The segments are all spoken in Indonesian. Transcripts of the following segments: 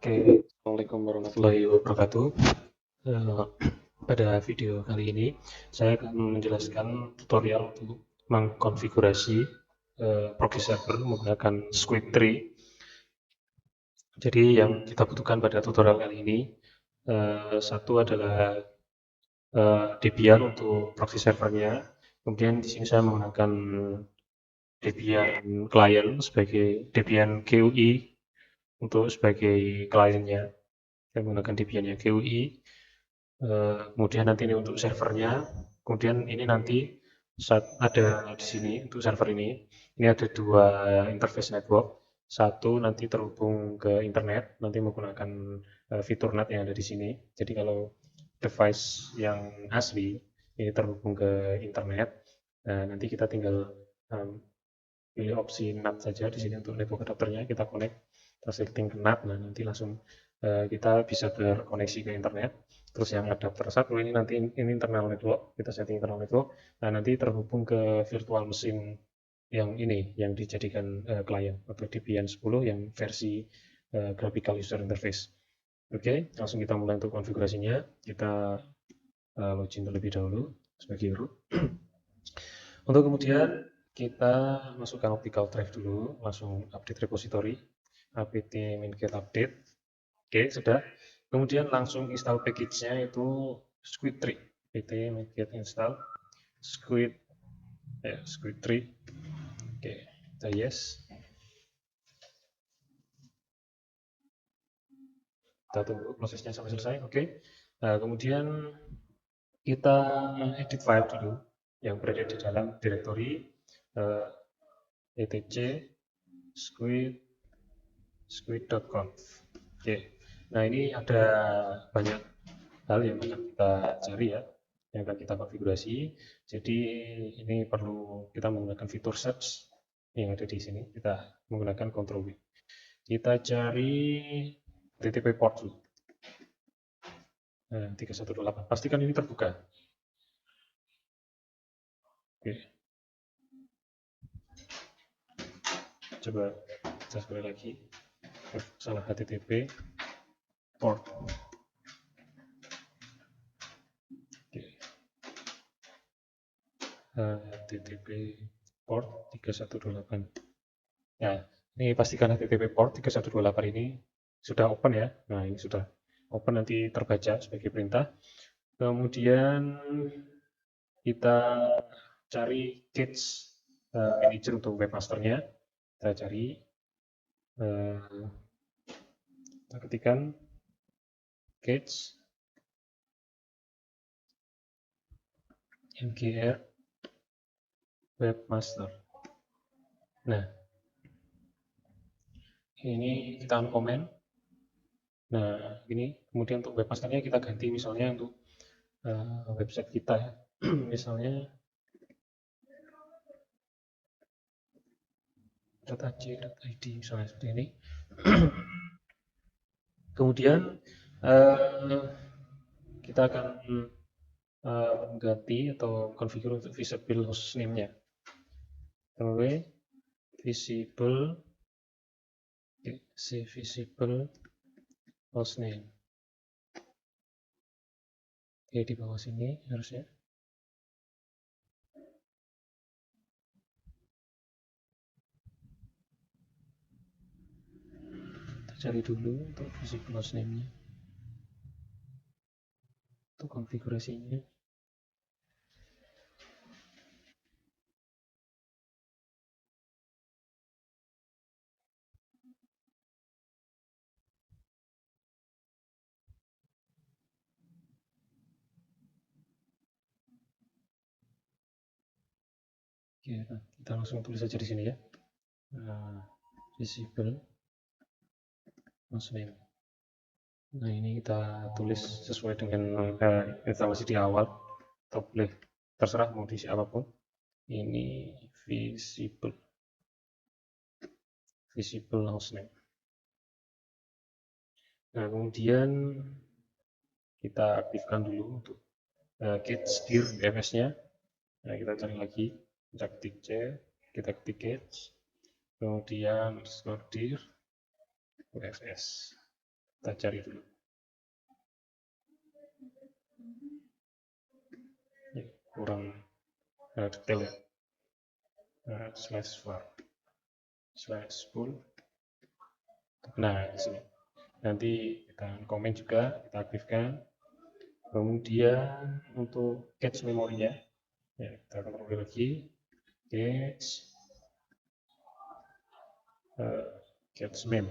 Oke, Assalamualaikum warahmatullahi wabarakatuh. Eh, Pada video kali ini, saya akan menjelaskan tutorial untuk mengkonfigurasi proxy server menggunakan Squid 3. Jadi yang kita butuhkan pada tutorial kali ini, satu adalah Debian untuk proxy servernya. Kemudian di sini saya menggunakan Debian client sebagai Debian GUI untuk sebagai kliennya. Saya menggunakan Debian GUI. Kemudian nanti ini untuk servernya, kemudian ini nanti saat ada di sini untuk server ini ada dua interface network, satu nanti terhubung ke internet, nanti menggunakan fitur NAT yang ada di sini. Jadi kalau device yang asli ini terhubung ke internet, nanti kita tinggal pilih opsi NAT saja di sini untuk network adapternya, kita connect, kita setting ke NAT, nah nanti langsung kita bisa terkoneksi ke internet. Terus yang adapter satu ini nanti ini internal network, kita setting internal network, nah nanti terhubung ke virtual mesin yang ini yang dijadikan klien atau Debian 10 yang versi graphical user interface. Oke, langsung kita mulai untuk konfigurasinya. Kita login terlebih dahulu sebagai root. Untuk kemudian kita masukkan optical drive dulu, langsung update repository, apt min-get update. Oke, sudah. Kemudian langsung install package-nya itu Squid 3. apt min-get install Squid 3. Oke, kita yes. Kita tunggu prosesnya sampai selesai. Oke. Nah, kemudian kita edit file dulu yang berada di dalam directory etc squid.conf. Oke. Nah, ini ada banyak hal yang akan kita cari ya, yang akan kita konfigurasi. Jadi ini perlu kita menggunakan fitur search yang ada di sini. Kita menggunakan Ctrl V. Kita cari HTTP port dulu. 3128. Pastikan ini terbuka. Oke. Coba kita sekali lagi. Salah HTTP port. HTTP port 3128. Nah, ini pastikan HTTP port 3128 ini sudah open ya. Nah, ini sudah open, nanti terbaca sebagai perintah. Kemudian kita cari cache manager untuk webmasternya. Kita cari, kita ketikkan cache mgr webmaster. Nah, ini kita uncomment. Nah, ini kemudian untuk webmasternya kita ganti misalnya untuk website kita ya. Misalnya .ac.id misalnya seperti ini. Kemudian kita akan mengganti atau configure untuk visible hostname-nya. Visible hostname. Oke, di bawah sini harusnya. Kita cari dulu untuk visible hostname-nya. Untuk konfigurasinya. Oke, kita langsung tulis saja di sini ya. Visible hostname. Nah, ini kita tulis sesuai dengan instalasi di awal, atau boleh terserah mau diisi apapun. Ini visible hostname. Nah, kemudian kita aktifkan dulu untuk cache dir DNS-nya. Nah, kita cari lagi, kita ketik C, kita ketik cache, kemudian dir UFS. kita cari dulu. Ya, kurang detail ya. Slash var slash full. Nah, di sini nanti kita komen juga, kita aktifkan. Kemudian untuk cache memorinya, ya kita kontrol lagi cache cache mem.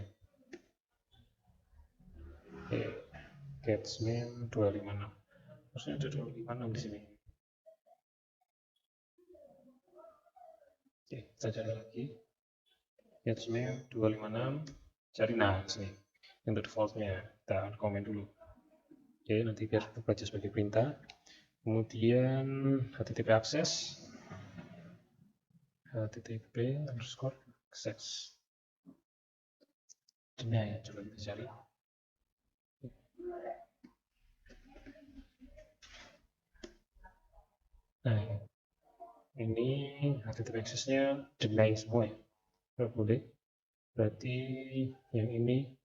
Oke, cache mem 256. Harusnya ada 256 di sini. Oke, kita cari lagi cache mem 256, cari nah di sini untuk defaultnya kita komen dulu. Oke, nanti biar terbaca sebagai perintah. Kemudian http access http_access. Ini ya, coba kita cari. Nah, ini http access-nya deny semua ya. Nggak boleh. Berarti yang ini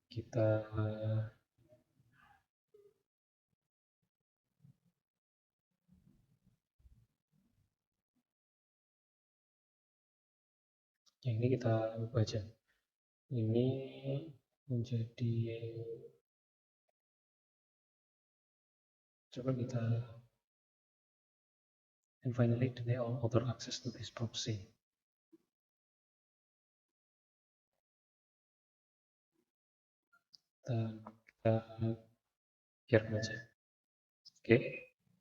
kita yang ini kita ubah aja. Ini menjadi, coba kita, and finally deny all other access to this proxy. Kita biarkan aja. Oke,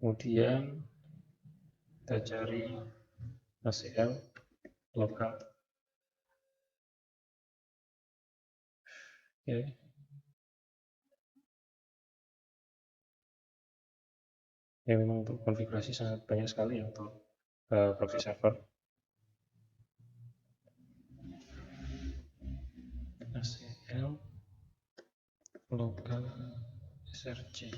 kemudian kita cari ACL lokal. Oke. Ya memang untuk konfigurasi sangat banyak sekali ya untuk proxy server. ACL lokal src.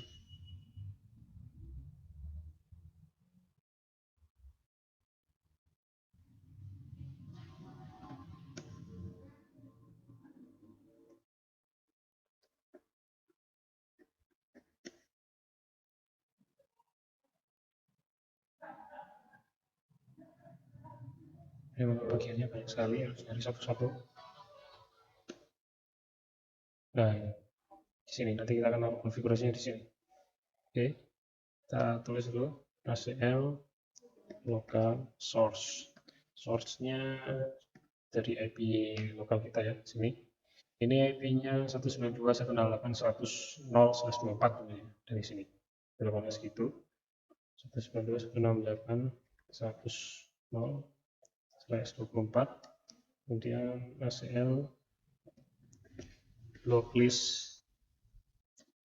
Memang bagiannya banyak sekali, harus cari satu-satu. Nah, di sini nanti kita akan konfigurasinya di sini. Oke, kita tulis dulu ACL local source. Source-nya dari IP lokal kita ya, sini. Ini IP-nya 192.168.100/24 dari sini. Berapa segitu? 192.168.100/24. Kemudian ACL blocklist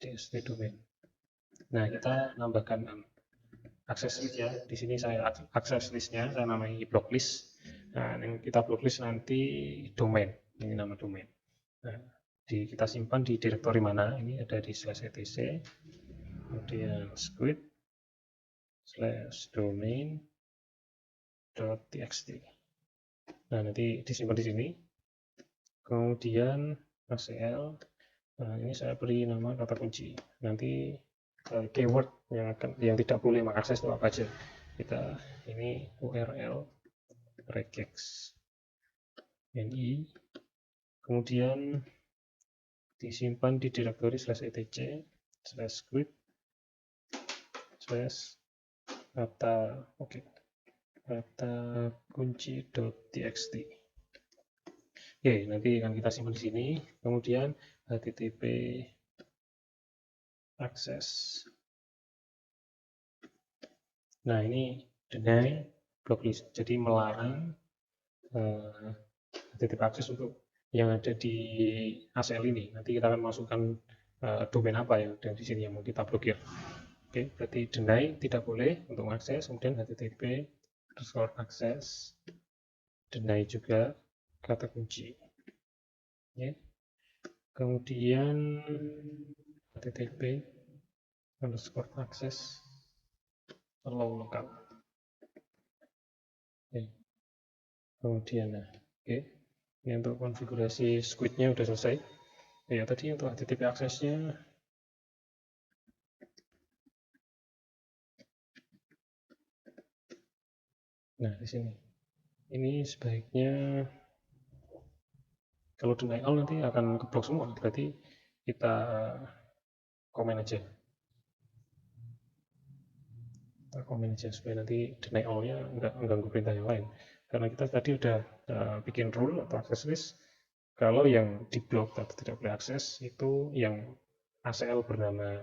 DSP domain. Nah, kita nambahkan akses list ya. Di sini saya akses listnya saya namai blocklist. Nah, yang kita blocklist nanti domain. Ini nama domain. Nah, kita simpan di direktori mana? Ini ada di /etc. Kemudian squid /domain.txt. Nah, nanti disimpan di sini. Kemudian ACL. Nah, ini saya beri nama kata kunci. Nanti keyword yang tidak boleh mengakses itu apa aja. Kita ini URL regex ni, kemudian disimpan di direktori /etc /script kata kunci.txt. Oke, nanti akan kita simpan di sini. Kemudian http access. Nah, ini deny blocklist, jadi melarang http access untuk yang ada di ACL ini. Nanti kita akan masukkan domain apa ya dan di sini yang mau kita blokir. Oke, berarti deny tidak boleh untuk mengakses. Kemudian http_access deny juga kata kunci. Oke. Kemudian http_access allow lokal. Oke. Kemudian oke. Ini untuk konfigurasi squid-nya udah selesai. Ya tadi untuk HTTP aksesnya. Nah di sini. Ini sebaiknya kalau deny all nanti akan keblok semua. Berarti kita komen aja. Kita komen aja supaya nanti deny all-nya nggak mengganggu perintah yang lain. Karena kita tadi udah bikin rule atau access list. Kalau yang diblok atau tidak boleh akses itu yang ACL bernama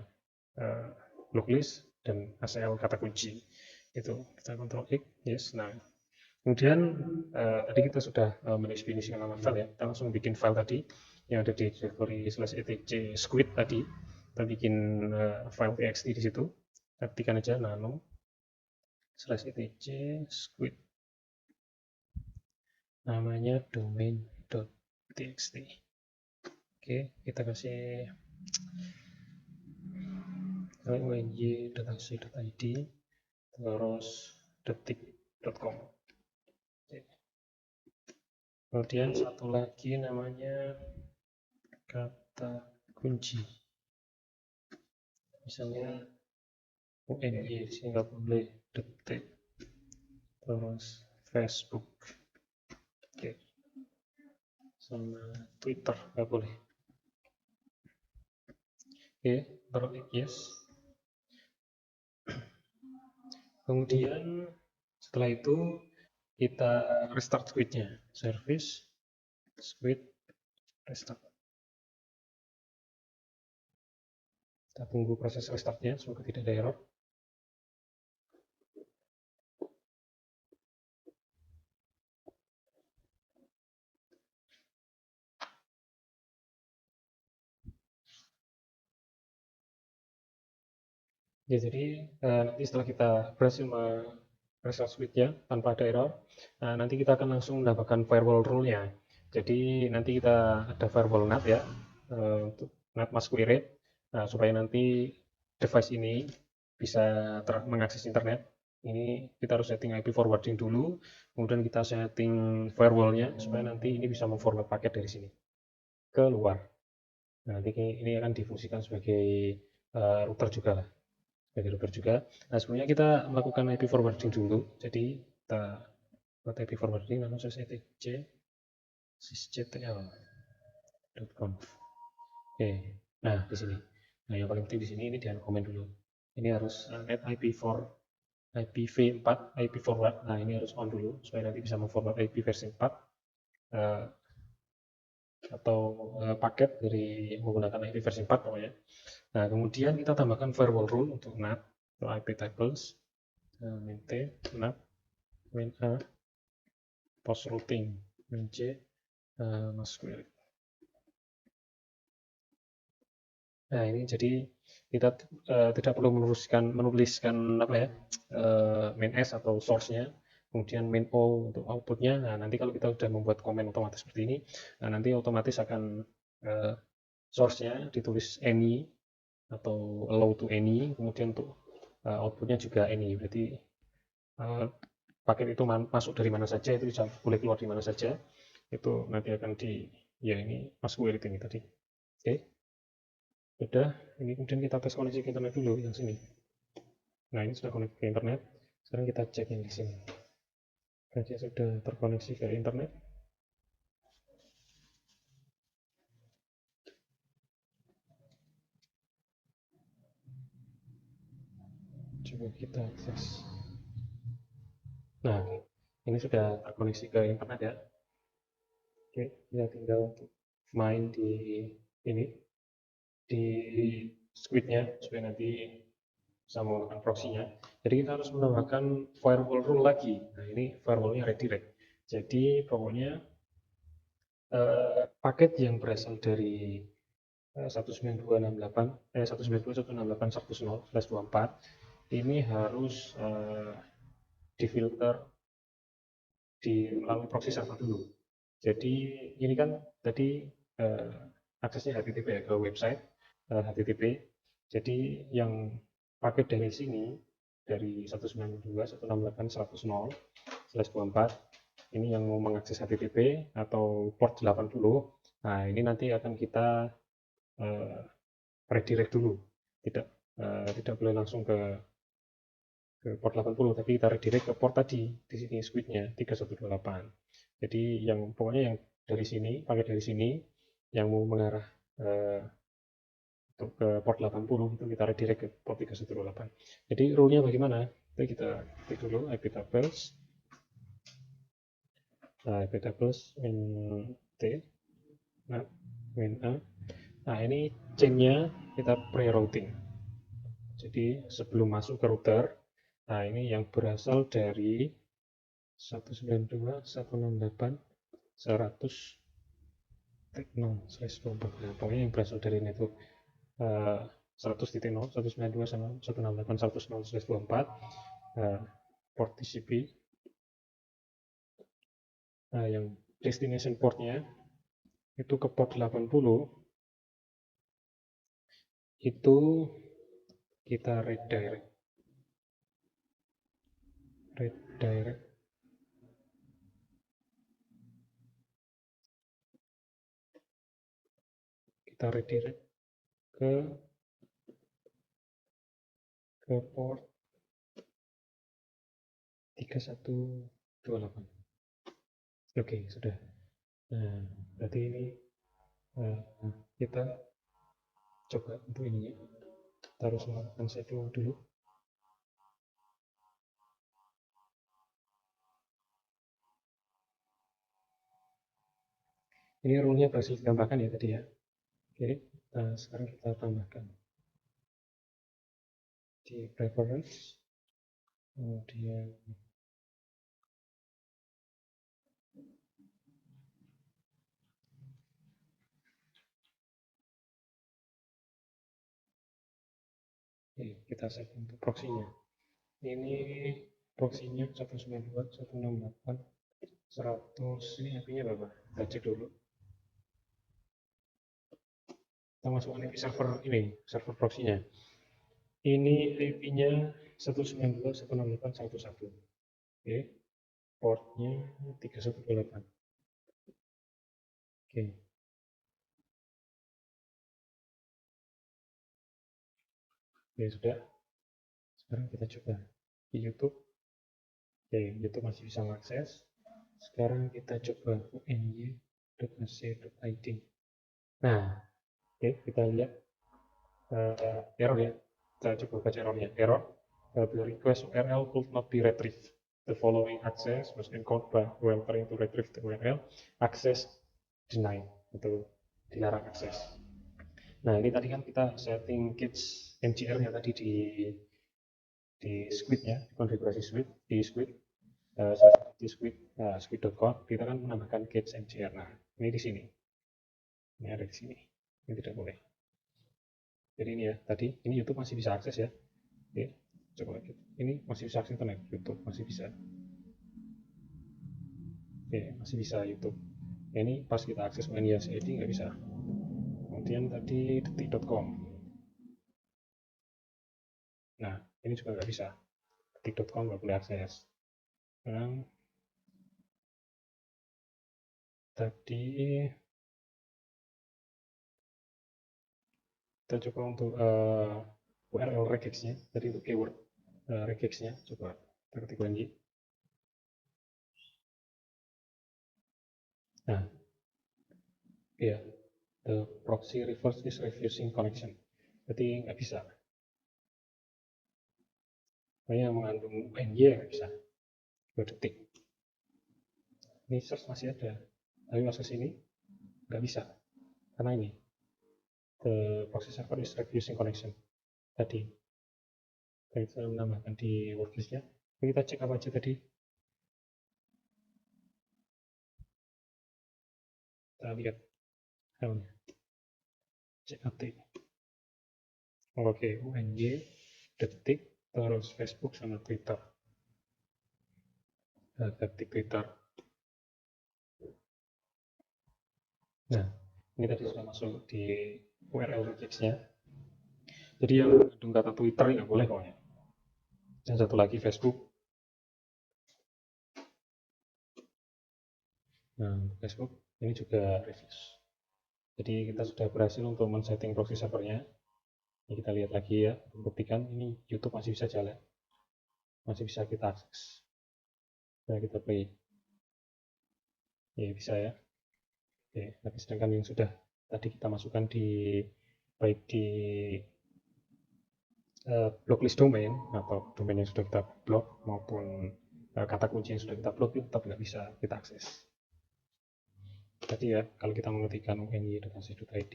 blocklist dan ACL kata kunci. Itu kita kontrol X, yes. Nah, kemudian tadi kita sudah mendefinisikan nama file ya. Kita langsung bikin file tadi yang ada di directory /etc squid tadi. Kita bikin file txt di situ. Kita ketikkan aja nano /etc squid. Namanya domain.txt. Oke, kita kasih uny.ac.id terus detik.com. Kemudian satu lagi namanya kata kunci. Misalnya uny di sini nggak boleh, detik terus Facebook. Oke. Sama Twitter nggak boleh. Oke, baru yes. Kemudian setelah itu kita restart squid-nya. Service squid restart. Kita tunggu proses restart-nya, semoga tidak ada error. Ya, jadi nanti setelah kita berhasil restart squid-nya tanpa ada error, nanti kita akan langsung mendapatkan firewall rule-nya. Jadi nanti kita ada firewall NAT ya, untuk NAT masquerade, supaya nanti device ini bisa mengakses internet. Ini kita harus setting IP forwarding dulu, kemudian kita setting firewall-nya supaya nanti ini bisa memforward paket dari sini ke luar. Nah, nanti ini akan difungsikan sebagai router juga lah. Nah, sebelumnya kita melakukan IP forwarding dulu. Jadi kita buat IP forwarding nano /etc sysctl.conf. Oke. Nah, di sini. Nah, yang paling penting di sini ini jangan komen dulu. Ini harus add IPv4, IP forward. Nah, ini harus on dulu supaya nanti bisa memforward IP versi 4 atau paket dari menggunakan IP versi 4 pokoknya. Nah, kemudian kita tambahkan firewall rule untuk NAT atau IP tables. Mint NAT min A post routing min C masquerade. Nah, ini jadi kita tidak perlu menuliskan apa ya, main S atau source-nya, kemudian main O untuk output-nya. Nah, nanti kalau kita sudah membuat komen otomatis seperti ini, nah, nanti otomatis akan source-nya ditulis any atau allow to any, kemudian untuk output-nya juga any. Berarti paket itu masuk dari mana saja, itu bisa boleh keluar di mana saja, itu nanti akan ya ini masquerade ini tadi. Oke. Sudah, ini kemudian kita tes koneksi ke internet dulu yang sini. Nah, ini sudah koneksi ke internet. Sekarang kita cek yang di sini. Jadi sudah terkoneksi ke internet. Coba kita akses. Nah, ini sudah terkoneksi ke internet ya. Oke, kita tinggal main di ini, di squid-nya supaya nanti bisa menggunakan proxy-nya. Jadi kita harus menambahkan firewall rule lagi. Nah, ini firewall-nya redirect. Jadi pokoknya paket yang berasal dari 192.168.168.1.0/24 ini harus difilter melalui proxy server dulu. Jadi ini kan tadi aksesnya HTTP ya, ke website HTTP. Jadi yang paket dari sini dari 192.168.100/24 ini yang mau mengakses HTTP atau port 80. Nah, ini nanti akan kita redirect dulu. Tidak boleh langsung ke port 80, tapi kita redirect ke port tadi. Di sini squid-nya 3128. Jadi pokoknya yang dari sini, pakai dari sini, yang mau mengarah untuk ke port 80 itu kita redirect ke port 3128. Jadi rule-nya bagaimana? Itu kita ketik dulu IP tables. Nah, IP tables min T, nah, min A. Nah, ini chain-nya kita pre-routing. Jadi sebelum masuk ke router, nah ini yang berasal dari 192.168.100.0/24. Nah, pokoknya yang berasal dari ini tuh 100.0, 192 sama 168.100/24 port TCP. Nah, yang destination portnya itu ke port 80, itu kita redirect ke port 3128. Oke, sudah. Nah, berarti ini kita coba untuk ininya. Kita harus melakukan setting dulu. Ini rule-nya berhasil ditambahkan ya tadi ya. Oke, sekarang kita tambahkan di preference, kemudian kita set untuk proxy-nya. Ini proxy-nya 192.168.100. Ini IP-nya berapa? Kita cek dulu. Kita masukkan IP server proxy-nya. Ini IP-nya 192.168.101. Oke, portnya 3128. Oke. Oke, sudah. Sekarang kita coba di YouTube. Oke, YouTube masih bisa mengakses. Sekarang kita coba uny.ac.id. Nah, oke, kita lihat error ya. Kita coba baca errornya. Error, the request URL could not be retrieved. The following access was encoded while trying to retrieve the URL. Access denied, atau dilarang akses. Nah, ini tadi kan kita setting cache MGR-nya tadi di Squid-nya, di konfigurasi Squid, di Squid, di squid.com, kita kan menambahkan cache MGR. Nah, ini di sini. Ini ada di sini. Ini tidak boleh. Jadi ini ya, tadi ini YouTube masih bisa akses ya. Oke, coba lagi. Ini masih bisa akses internet, YouTube masih bisa. Oke, masih bisa YouTube. Ini pas kita akses UNYSID nggak bisa. Kemudian tadi detik.com. Nah, ini juga nggak bisa. Detik.com nggak boleh akses. Sekarang tadi kita coba untuk URL regex-nya, tadi untuk keyword regex-nya, coba kita ketik lagi. Nah, iya, the proxy reverse is refusing connection. Berarti nggak bisa. Yang mengandung UNY nggak bisa. 2 detik. Ini search masih ada, tapi masuk sini nggak bisa. Karena ini, the proxy server is refusing connection. Tadi, kita menambahkan di worklist-nya. Kita cek apa aja tadi. Kita lihat filenya. CAT. Oke, UNY, detik, terus Facebook sama Twitter. Detik Twitter. Nah, ini tadi sudah masuk di URL regex-nya. Jadi yang mengandung data Twitter nggak boleh pokoknya. Dan satu lagi Facebook. Nah, untuk Facebook ini juga refuse. Jadi kita sudah berhasil untuk men-setting proxy servernya. Ini kita lihat lagi ya, buktikan ini YouTube masih bisa jalan, masih bisa kita akses. Nah, kita play. Ya, bisa ya. Oke, tapi sedangkan yang sudah tadi kita masukkan di baik di blocklist domain atau domain yang sudah kita blok maupun kata kunci yang sudah kita blok itu tetap nggak bisa kita akses. Jadi ya, kalau kita mengetikkan uny.ac.id,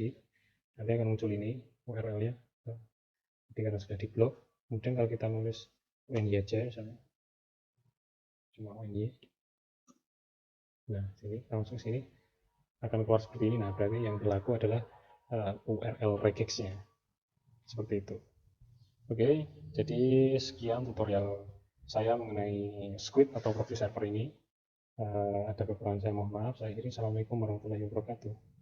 nanti akan muncul ini URL-nya. Jadi karena sudah diblok, kemudian kalau kita nulis uny aja misalnya, cuma uny, nah sini langsung sini akan keluar seperti ini. Nah berarti yang berlaku adalah URL regex-nya seperti itu. Oke, jadi sekian tutorial saya mengenai Squid atau proxy server ini. Ada kekurangan saya mohon maaf. Saya akhiri. Assalamualaikum warahmatullahi wabarakatuh.